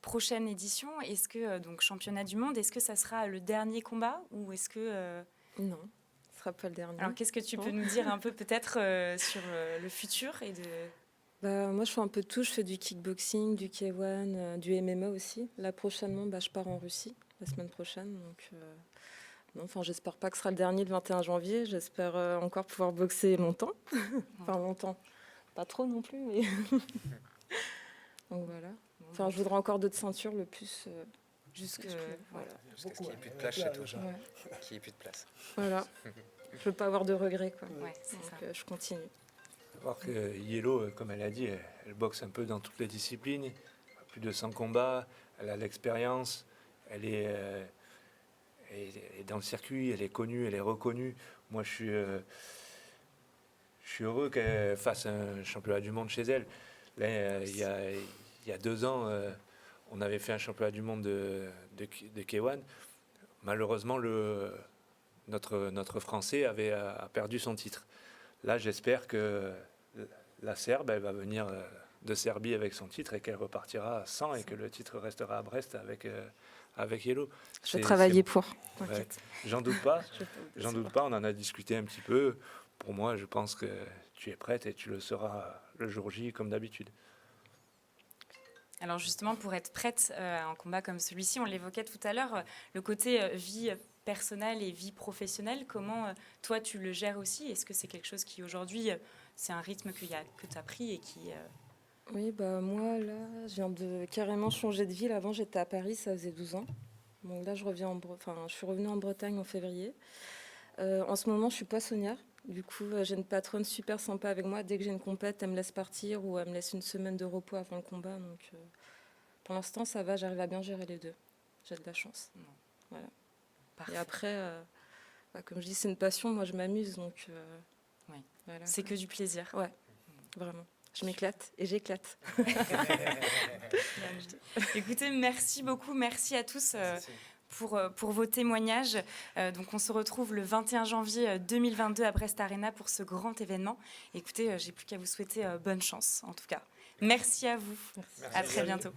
prochaine édition, est-ce que, donc championnat du monde, est-ce que ça sera le dernier combat ou est-ce que... Non, ce ne sera pas le dernier. Alors, qu'est-ce que tu peux nous dire un peu peut-être sur le futur et de... Moi, je fais un peu de tout. Je fais du kickboxing, du K1, du MMA aussi. Là, prochainement, je pars en Russie la semaine prochaine. Donc, j'espère pas que ce sera le dernier le 21 janvier. J'espère encore pouvoir boxer longtemps. Longtemps. Pas trop non plus, mais... Donc voilà. Je voudrais encore d'autres ceintures le plus... Jusqu'à voilà. Jusqu'à ce qu'il n'y ait plus de place chez toi. Ouais. Qu'il n'y ait plus de place. Voilà. Je veux pas avoir de regrets, quoi. Ouais, c'est Donc, ça. je continue. Voir que Yellow, comme elle a dit, elle boxe un peu dans toutes les disciplines. Plus de 100 combats. Elle a l'expérience. Elle est dans le circuit. Elle est connue. Elle est reconnue. Moi, je suis heureux qu'elle fasse un championnat du monde chez elle. Là, il y a 2 ans, on avait fait un championnat du monde de K1. Malheureusement, notre Français a perdu son titre. Là, j'espère que la Serbe, elle va venir de Serbie avec son titre et qu'elle repartira sans et que le titre restera à Brest avec Yellow. Je vais travailler pour. Ouais, j'en doute pas. J'en doute pas. On en a discuté un petit peu. Pour moi, je pense que tu es prête et tu le seras le jour J comme d'habitude. Alors justement, pour être prête à un combat comme celui-ci, on l'évoquait tout à l'heure, le côté vie personnelle et vie professionnelle, comment toi tu le gères aussi? Est-ce que c'est quelque chose qui aujourd'hui, c'est un rythme que tu as pris et qui... Oui, moi là, je viens de carrément changer de ville. Avant, j'étais à Paris, ça faisait 12 ans. Donc là, je suis revenue en Bretagne en février. En ce moment, je suis poissonnière. Du coup, j'ai une patronne super sympa avec moi. Dès que j'ai une compète, elle me laisse partir ou elle me laisse une semaine de repos avant le combat. Donc, pour l'instant, ça va. J'arrive à bien gérer les deux. J'ai de la chance. Voilà. Parfait. Et après, comme je dis, c'est une passion. Moi, je m'amuse. Donc, oui. Voilà. C'est que du plaisir. Ouais, vraiment. Je m'éclate et j'éclate. Écoutez, merci beaucoup. Merci à tous. Pour vos témoignages. Donc on se retrouve le 21 janvier 2022 à Brest Arena pour ce grand événement. Écoutez, j'ai plus qu'à vous souhaiter bonne chance en tout cas. Merci à vous. Merci. À très bientôt.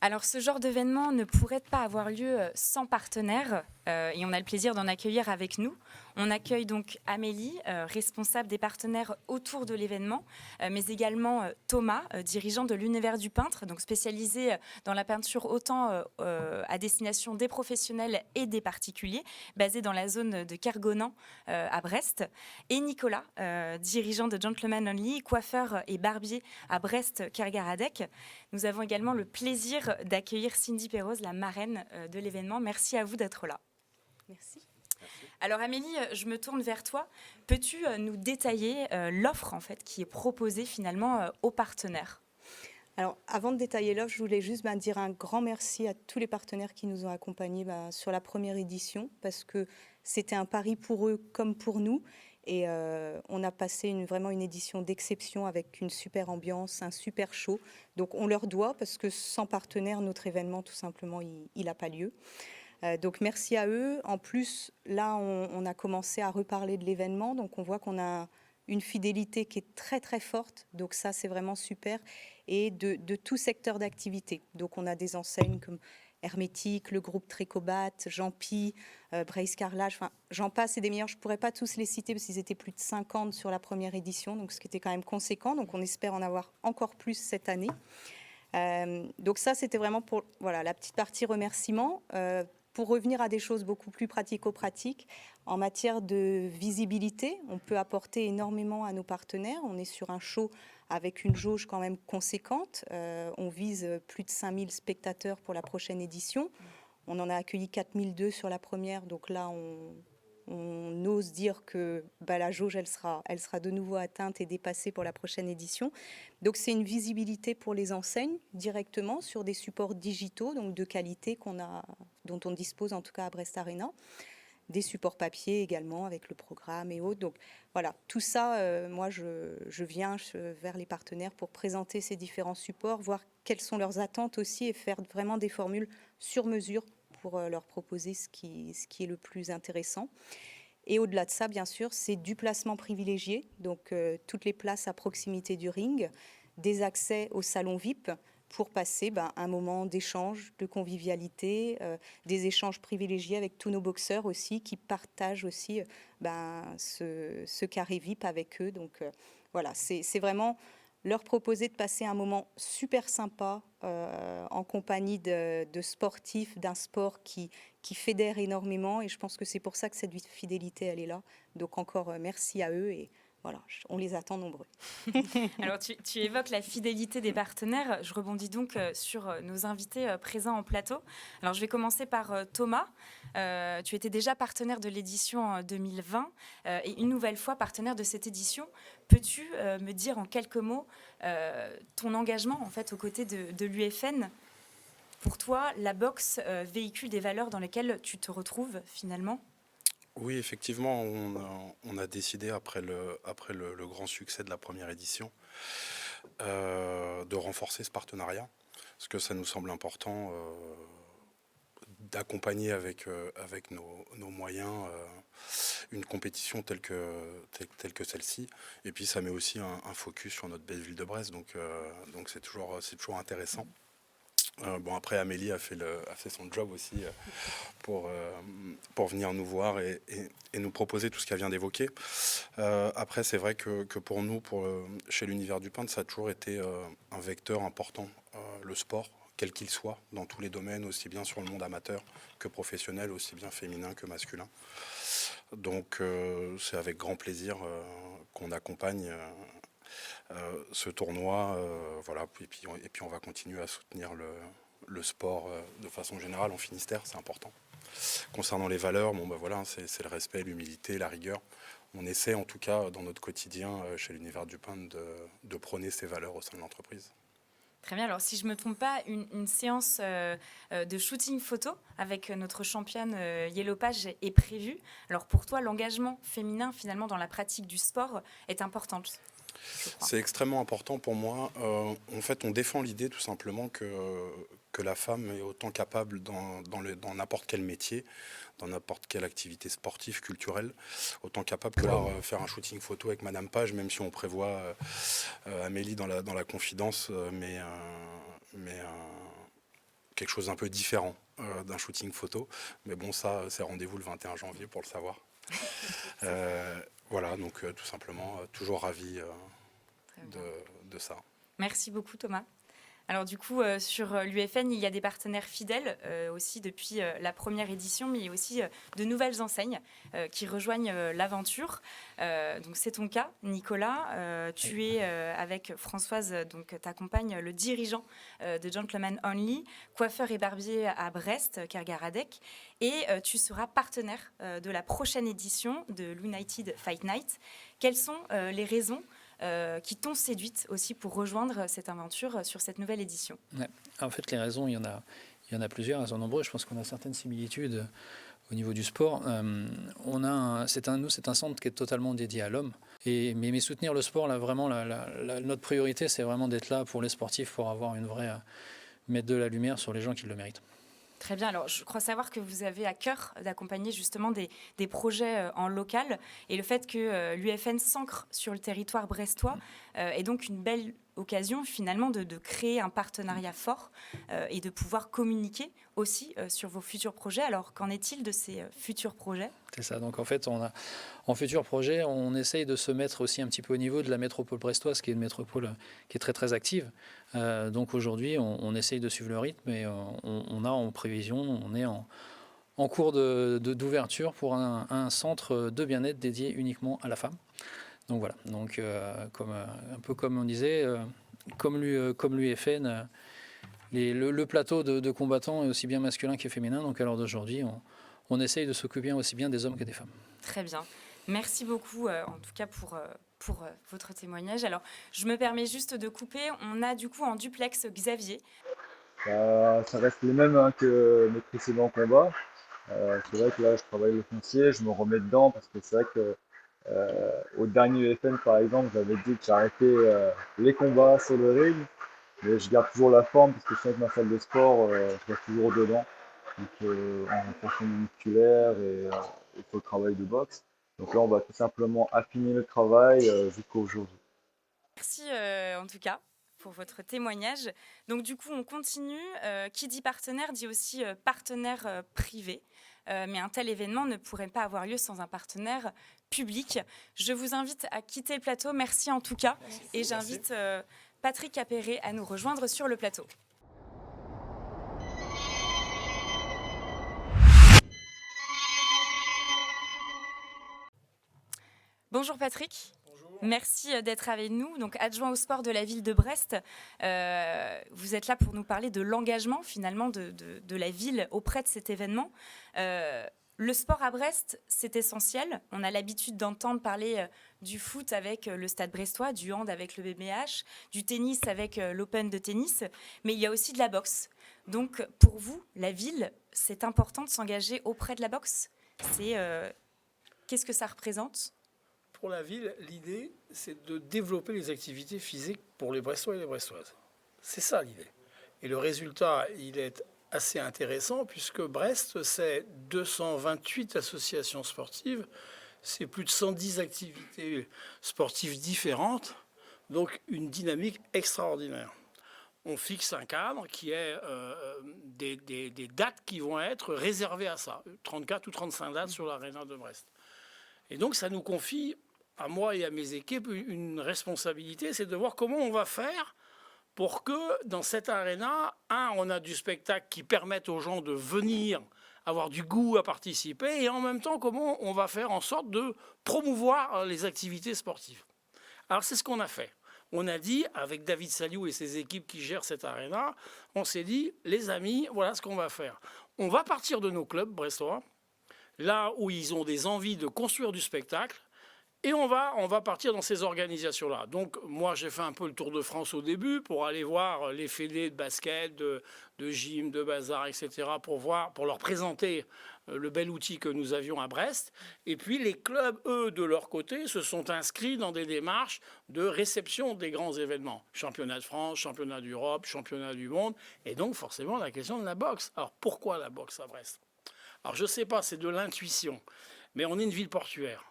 Alors ce genre d'événement ne pourrait pas avoir lieu sans partenaires et on a le plaisir d'en accueillir avec nous. On accueille donc Amélie, responsable des partenaires autour de l'événement, mais également Thomas, dirigeant de l'Univers du peintre, donc spécialisé dans la peinture autant à destination des professionnels et des particuliers, basé dans la zone de Kergonan à Brest, et Nicolas, dirigeant de Gentleman Only, coiffeur et barbier à Brest-Kergaradec. Nous avons également le plaisir d'accueillir Cindy Perroz, la marraine de l'événement. Merci à vous d'être là. Merci. Alors Amélie, je me tourne vers toi. Peux-tu nous détailler l'offre en fait qui est proposée finalement aux partenaires? Alors, avant de détailler l'offre, je voulais juste dire un grand merci à tous les partenaires qui nous ont accompagnés sur la première édition, parce que c'était un pari pour eux comme pour nous. Et on a passé vraiment une édition d'exception avec une super ambiance, un super show. Donc on leur doit, parce que sans partenaire, notre événement, tout simplement, il n'a pas lieu. Donc merci à eux. En plus, là, on a commencé à reparler de l'événement. Donc on voit qu'on a une fidélité qui est très très forte. Donc ça, c'est vraiment super. Et de tout secteur d'activité. Donc on a des enseignes comme Hermétique, le groupe Trécobat, Jean-Pi, Brace Carrelage, enfin j'en passe et des meilleurs. Je ne pourrais pas tous les citer parce qu'ils étaient plus de 50 sur la première édition, donc ce qui était quand même conséquent. Donc on espère en avoir encore plus cette année. Donc ça, c'était vraiment pour la petite partie remerciements. Pour revenir à des choses beaucoup plus pratico-pratiques, en matière de visibilité, on peut apporter énormément à nos partenaires. On est sur un show avec une jauge quand même conséquente. On vise plus de 5000 spectateurs pour la prochaine édition. On en a accueilli 4002 sur la première, donc là, on ose dire que la jauge, elle sera de nouveau atteinte et dépassée pour la prochaine édition. Donc c'est une visibilité pour les enseignes directement sur des supports digitaux, donc de qualité dont on dispose en tout cas à Brest Arena. Des supports papier également avec le programme et autres. Donc voilà, tout ça, moi je viens vers les partenaires pour présenter ces différents supports, voir quelles sont leurs attentes aussi et faire vraiment des formules sur mesure pour leur proposer ce qui est le plus intéressant. Et au-delà de ça, bien sûr, c'est du placement privilégié, donc toutes les places à proximité du ring, des accès au salon VIP pour passer un moment d'échange, de convivialité, des échanges privilégiés avec tous nos boxeurs aussi, qui partagent aussi ce carré VIP avec eux. Donc voilà, c'est vraiment leur proposer de passer un moment super sympa en compagnie de sportifs, d'un sport qui fédère énormément. Et je pense que c'est pour ça que cette fidélité, elle est là. Donc encore merci à eux et voilà, on les attend nombreux. Alors, tu évoques la fidélité des partenaires. Je rebondis donc sur nos invités présents en plateau. Alors, je vais commencer par Thomas. Tu étais déjà partenaire de l'édition 2020 et une nouvelle fois partenaire de cette édition. Peux-tu me dire en quelques mots ton engagement en fait aux côtés de l'UFN? Pour toi, la boxe véhicule des valeurs dans lesquelles tu te retrouves finalement? Oui, effectivement, on a décidé après le grand succès de la première édition de renforcer ce partenariat, parce que ça nous semble important d'accompagner avec nos moyens une compétition telle que celle-ci. Et puis ça met aussi un focus sur notre belle ville de Brest, donc c'est toujours intéressant. Bon, après, Amélie a fait son job aussi pour venir nous voir et nous proposer tout ce qu'elle vient d'évoquer. Après, c'est vrai que pour nous, chez l'Univers du Peintre, ça a toujours été un vecteur important, le sport, quel qu'il soit, dans tous les domaines, aussi bien sur le monde amateur que professionnel, aussi bien féminin que masculin. Donc, c'est avec grand plaisir qu'on accompagne ce tournoi, voilà, et puis on va continuer à soutenir le sport de façon générale en Finistère, c'est important. Concernant les valeurs, voilà, c'est le respect, l'humilité, la rigueur. On essaie en tout cas dans notre quotidien chez l'Univers du Peintre de prôner ces valeurs au sein de l'entreprise. Très bien, alors si je ne me trompe pas, une séance de shooting photo avec notre championne Yellow Page est prévue. Alors pour toi, l'engagement féminin finalement dans la pratique du sport est important. C'est extrêmement important pour moi. En fait, on défend l'idée tout simplement que la femme est autant capable dans n'importe quel métier, dans n'importe quelle activité sportive, culturelle, autant capable que de faire un shooting photo avec Madame Page, même si on prévoit Amélie dans la confidence, mais quelque chose d'un peu différent d'un shooting photo. Mais bon, ça, c'est rendez-vous le 21 janvier pour le savoir. Voilà, donc tout simplement, toujours ravi de ça. Merci beaucoup Thomas. Alors du coup, sur l'UFN, il y a des partenaires fidèles aussi depuis la première édition, mais il y a aussi de nouvelles enseignes qui rejoignent l'aventure. Donc c'est ton cas, Nicolas. Tu es avec Françoise, donc ta compagne, le dirigeant de Gentleman Only, coiffeur et barbier à Brest, Kergaradec. Et tu seras partenaire de la prochaine édition de l'United Fight Night. Quelles sont les raisons qui t'ont séduite aussi pour rejoindre cette aventure sur cette nouvelle édition? Ouais. En fait, les raisons, il y en a plusieurs, elles sont nombreuses. Je pense qu'on a certaines similitudes au niveau du sport. C'est un centre qui est totalement dédié à l'homme. Mais soutenir le sport, là, vraiment, notre priorité, c'est vraiment d'être là pour les sportifs, pour avoir mettre de la lumière sur les gens qui le méritent. Très bien. Alors, je crois savoir que vous avez à cœur d'accompagner justement des projets en local. Et le fait que l'UFN s'ancre sur le territoire brestois est donc une belle occasion finalement de créer un partenariat fort et de pouvoir communiquer aussi sur vos futurs projets. Alors, qu'en est-il de ces futurs projets ? C'est ça. Donc, en fait, en futurs projets, on essaye de se mettre aussi un petit peu au niveau de la métropole brestoise, qui est une métropole qui est très, très active. Donc, aujourd'hui, on essaye de suivre le rythme et on a en prévision, on est en cours d'ouverture pour un centre de bien-être dédié uniquement à la femme. Donc voilà, donc, un peu comme on disait, comme l'UFN, le plateau de combattants est aussi bien masculin que féminin. Donc à l'heure d'aujourd'hui, on essaye de s'occuper aussi bien des hommes que des femmes. Très bien. Merci beaucoup, en tout cas, pour votre témoignage. Alors, je me permets juste de couper. On a du coup en duplex Xavier. Ça reste les mêmes que mes précédents combats. C'est vrai que là, je travaille le foncier, je me remets dedans parce que c'est vrai que au dernier UFN, par exemple, j'avais dit que j'arrêtais les combats sur le ring, mais je garde toujours la forme parce que je sais que ma salle de sport, je reste toujours dedans. Donc, en renforcement musculaire et pour le travail de boxe. Donc là, on va tout simplement affiner le travail jusqu'au jour J. Merci en tout cas pour votre témoignage. Donc du coup, on continue. Qui dit partenaire dit aussi partenaire privé. Mais un tel événement ne pourrait pas avoir lieu sans un partenaire public. Je vous invite à quitter le plateau. Merci en tout cas. Merci. Et j'invite Patrick Capéré à nous rejoindre sur le plateau. Bonjour Patrick. Merci d'être avec nous, donc adjoint au sport de la ville de Brest. Vous êtes là pour nous parler de l'engagement finalement de la ville auprès de cet événement. Le sport à Brest, c'est essentiel. On a l'habitude d'entendre parler du foot avec le Stade brestois, du hand avec le BBH, du tennis avec l'Open de tennis, mais il y a aussi de la boxe. Donc pour vous, la ville, c'est important de s'engager auprès de la boxe. Qu'est-ce que ça représente ? Pour la ville, l'idée, c'est de développer les activités physiques pour les Brestois et les Brestoises. C'est ça l'idée. Et le résultat, il est assez intéressant puisque Brest, c'est 228 associations sportives, c'est plus de 110 activités sportives différentes, donc une dynamique extraordinaire. On fixe un cadre qui est des dates qui vont être réservées à ça, 34 ou 35 dates sur l'aréna de Brest. Et donc ça nous confie, à moi et à mes équipes, une responsabilité, c'est de voir comment on va faire pour que dans cette aréna, on a du spectacle qui permette aux gens de venir avoir du goût à participer, et en même temps, comment on va faire en sorte de promouvoir les activités sportives. Alors c'est ce qu'on a fait. On a dit, avec David Saliou et ses équipes qui gèrent cette aréna, on s'est dit, les amis, voilà ce qu'on va faire. On va partir de nos clubs brestois, là où ils ont des envies de construire du spectacle, et on va partir dans ces organisations-là. Donc moi, j'ai fait un peu le tour de France au début pour aller voir les fédés de basket, de gym, de bazar, etc., pour leur présenter le bel outil que nous avions à Brest. Et puis les clubs, eux, de leur côté, se sont inscrits dans des démarches de réception des grands événements. Championnat de France, championnat d'Europe, championnat du monde, et donc forcément la question de la boxe. Alors pourquoi la boxe à Brest ? Alors je ne sais pas, c'est de l'intuition, mais on est une ville portuaire.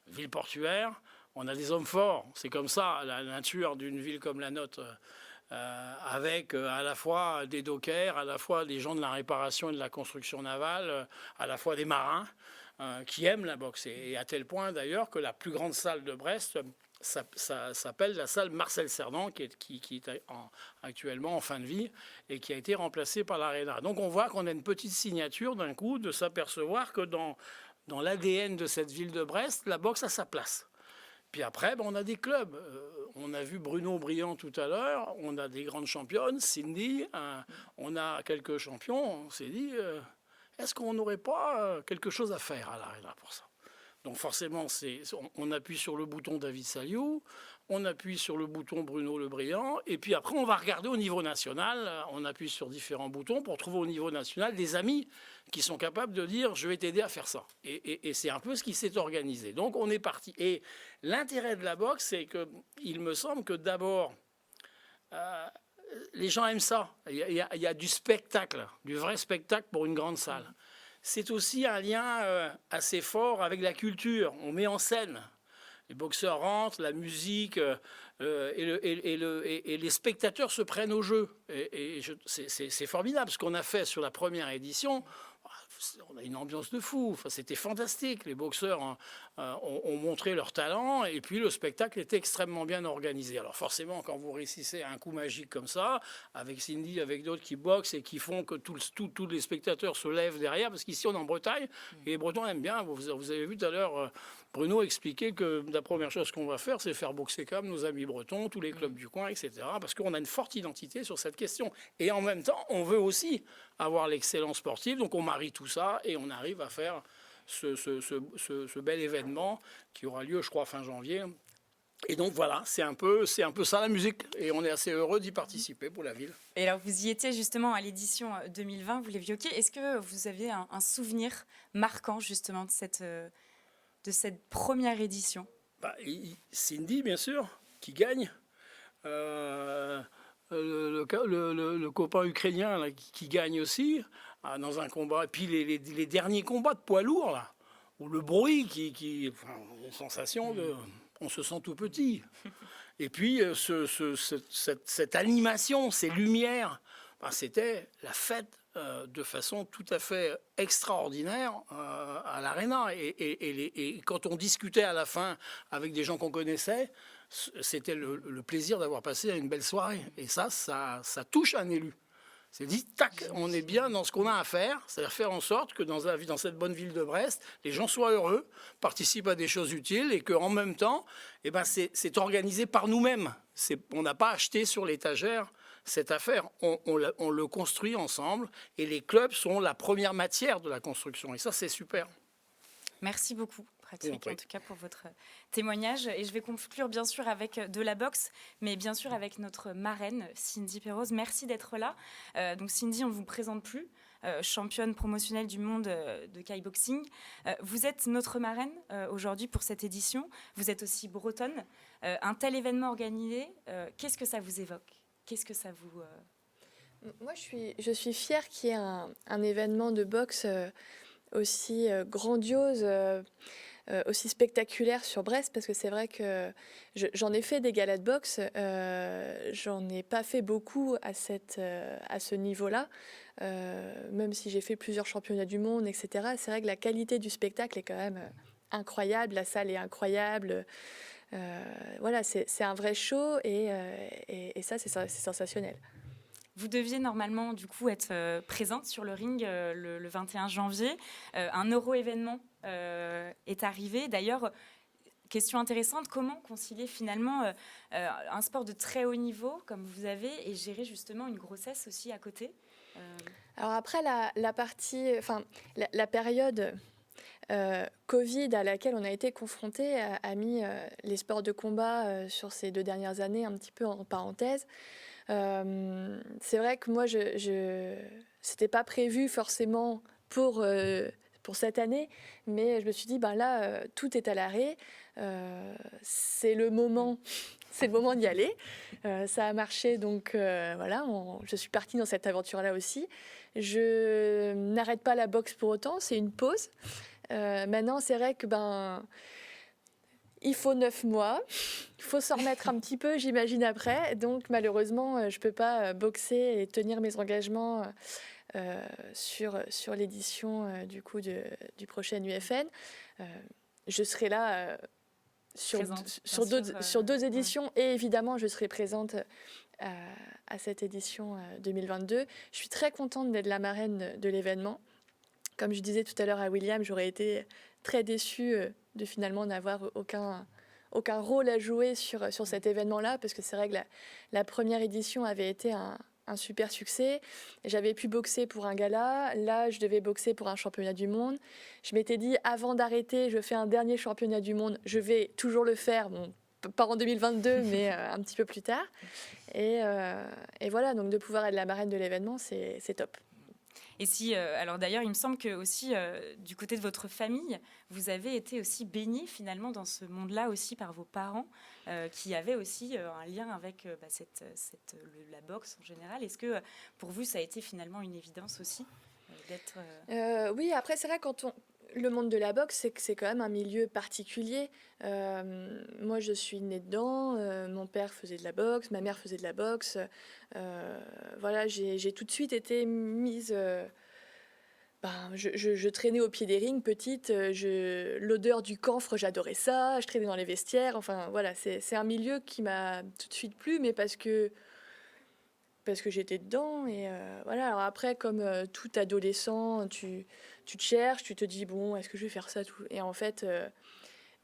Ville portuaire, on a des hommes forts, c'est comme ça la nature d'une ville comme la nôtre, avec à la fois des dockers, à la fois des gens de la réparation et de la construction navale, à la fois des marins qui aiment la boxe. Et à tel point d'ailleurs que la plus grande salle de Brest ça s'appelle la salle Marcel Cerdan, qui est actuellement en fin de vie et qui a été remplacée par l'Arena. Donc on voit qu'on a une petite signature d'un coup de s'apercevoir que dans l'ADN de cette ville de Brest, la boxe a sa place. Puis après, on a des clubs. On a vu Bruno Briand tout à l'heure, on a des grandes championnes, Cindy, on a quelques champions. On s'est dit, est-ce qu'on n'aurait pas quelque chose à faire à l'Arena pour ça ? Donc forcément, on appuie sur le bouton David Saliou, on appuie sur le bouton Bruno Le Briand, et puis après on va regarder au niveau national, on appuie sur différents boutons pour trouver au niveau national des amis qui sont capables de dire je vais t'aider à faire ça. Et c'est un peu ce qui s'est organisé. Donc on est parti. Et l'intérêt de la boxe, c'est qu'il me semble que d'abord, les gens aiment ça. Il y a du spectacle, du vrai spectacle pour une grande salle. C'est aussi un lien assez fort avec la culture. On met en scène. Les boxeurs rentrent, la musique et les spectateurs se prennent au jeu. C'est formidable. Ce qu'on a fait sur la première édition, on a une ambiance de fou. Enfin, c'était fantastique. Les boxeurs ont montré leur talent et puis le spectacle était extrêmement bien organisé. Alors forcément, quand vous réussissez un coup magique comme ça, avec Cindy, avec d'autres qui boxent et qui font que tous les spectateurs se lèvent derrière, parce qu'ici on est en Bretagne et les Bretons aiment bien. Vous avez vu tout à l'heure Bruno expliquer que la première chose qu'on va faire, c'est faire boxer comme nos amis bretons, tous les clubs du coin, etc. Parce qu'on a une forte identité sur cette question. Et en même temps, on veut aussi avoir l'excellence sportive. Donc on marie tout ça et on arrive à faire ce bel événement qui aura lieu, je crois, fin janvier. Et donc voilà, c'est un peu ça la musique. Et on est assez heureux d'y participer pour la ville. Et alors vous y étiez justement à l'édition 2020, vous l'évoquiez. Est-ce que vous avez un souvenir marquant justement de cette première édition? Cindy, bien sûr, qui gagne. Le copain ukrainien là, qui gagne aussi dans un combat. Et puis les derniers combats de poids lourds, là, où le bruit, une sensation de... On se sent tout petit. Et puis cette animation, ces lumières, c'était la fête de façon tout à fait extraordinaire à l'Arena. Et quand on discutait à la fin avec des gens qu'on connaissait, c'était le plaisir d'avoir passé une belle soirée. Et ça touche un élu. C'est dit, tac, on est bien dans ce qu'on a à faire, c'est-à-dire faire en sorte que dans cette bonne ville de Brest, les gens soient heureux, participent à des choses utiles et qu'en même temps, c'est organisé par nous-mêmes. On n'a pas acheté sur l'étagère cette affaire, on le construit ensemble et les clubs sont la première matière de la construction. Et ça, c'est super. Merci beaucoup, Patrick, en tout cas pour votre témoignage. Et je vais conclure bien sûr avec de la boxe, mais bien sûr avec notre marraine, Cindy Perrose. Merci d'être là. Donc Cindy, on ne vous présente plus, championne promotionnelle du monde de kickboxing. Vous êtes notre marraine aujourd'hui pour cette édition. Vous êtes aussi bretonne. Un tel événement organisé, qu'est-ce que ça vous évoque? Qu'est-ce que ça vous... Moi, je suis fière qu'il y ait un événement de boxe aussi grandiose, aussi spectaculaire sur Brest, parce que c'est vrai que j'en ai fait des galas de boxe, j'en ai pas fait beaucoup à ce niveau-là, même si j'ai fait plusieurs championnats du monde, etc. C'est vrai que la qualité du spectacle est quand même incroyable, la salle est incroyable. Voilà, c'est un vrai show et ça, c'est sensationnel. Vous deviez normalement du coup être présente sur le ring le 21 janvier. Un euro-événement est arrivé. D'ailleurs, question intéressante, comment concilier finalement un sport de très haut niveau comme vous avez et gérer justement une grossesse aussi à côté? Alors après, la période Covid à laquelle on a été confronté a mis les sports de combat sur ces 2 dernières années un petit peu en parenthèse. C'est vrai que moi, c'était pas prévu forcément pour cette année, mais je me suis dit, là, tout est à l'arrêt, c'est le moment d'y aller. Ça a marché, donc voilà, je suis partie dans cette aventure-là aussi. Je n'arrête pas la boxe pour autant, c'est une pause. Maintenant, c'est vrai que il faut 9 mois, il faut s'en remettre un petit peu, j'imagine, après. Donc, malheureusement, je ne peux pas boxer et tenir mes engagements sur l'édition du prochain UFN. Je serai là sur deux éditions et évidemment, je serai présente à cette édition 2022. Je suis très contente d'être la marraine de l'événement. Comme je disais tout à l'heure à William, j'aurais été très déçue de finalement n'avoir aucun rôle à jouer sur cet événement-là, parce que c'est vrai que la première édition avait été un un super succès. J'avais pu boxer pour un gala. Là, je devais boxer pour un championnat du monde. Je m'étais dit, avant d'arrêter, je fais un dernier championnat du monde. Je vais toujours le faire. Bon, pas en 2022, mais un petit peu plus tard. Et voilà, donc de pouvoir être la marraine de l'événement, c'est top. Et si, alors d'ailleurs, il me semble que aussi du côté de votre famille, vous avez été aussi baigné finalement dans ce monde-là aussi par vos parents, qui avaient aussi un lien avec la boxe en général. Est-ce que pour vous, ça a été finalement une évidence aussi d'être Oui, après c'est vrai le monde de la boxe, c'est quand même un milieu particulier. Moi, je suis née dedans. Mon père faisait de la boxe, ma mère faisait de la boxe. Voilà, j'ai tout de suite été mise. Je traînais au pied des rings petite. L'odeur du camphre, j'adorais ça. Je traînais dans les vestiaires. Enfin, voilà, c'est un milieu qui m'a tout de suite plu, mais parce que j'étais dedans. Et voilà. Alors après, comme tout adolescent, tu te cherches, tu te dis bon, est-ce que je vais faire ça tout. Et en fait,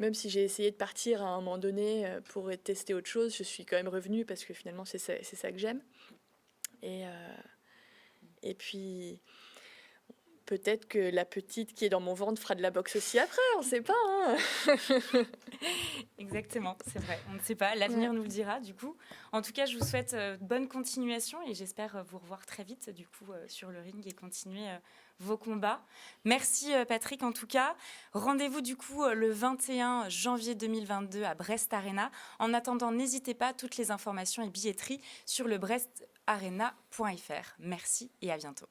même si j'ai essayé de partir à un moment donné pour tester autre chose, je suis quand même revenue parce que finalement c'est ça que j'aime. Et puis peut-être que la petite qui est dans mon ventre fera de la boxe aussi après, on ne sait pas. Hein. Exactement, c'est vrai. On ne sait pas, l'avenir nous le dira du coup. En tout cas, je vous souhaite bonne continuation et j'espère vous revoir très vite du coup sur le ring et continuer vos combats. Merci Patrick en tout cas. Rendez-vous du coup le 21 janvier 2022 à Brest Arena. En attendant, n'hésitez pas, toutes les informations et billetteries sur le brestarena.fr. Merci et à bientôt.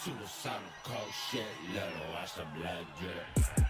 Suicidal cold shit, little watch the blood drip.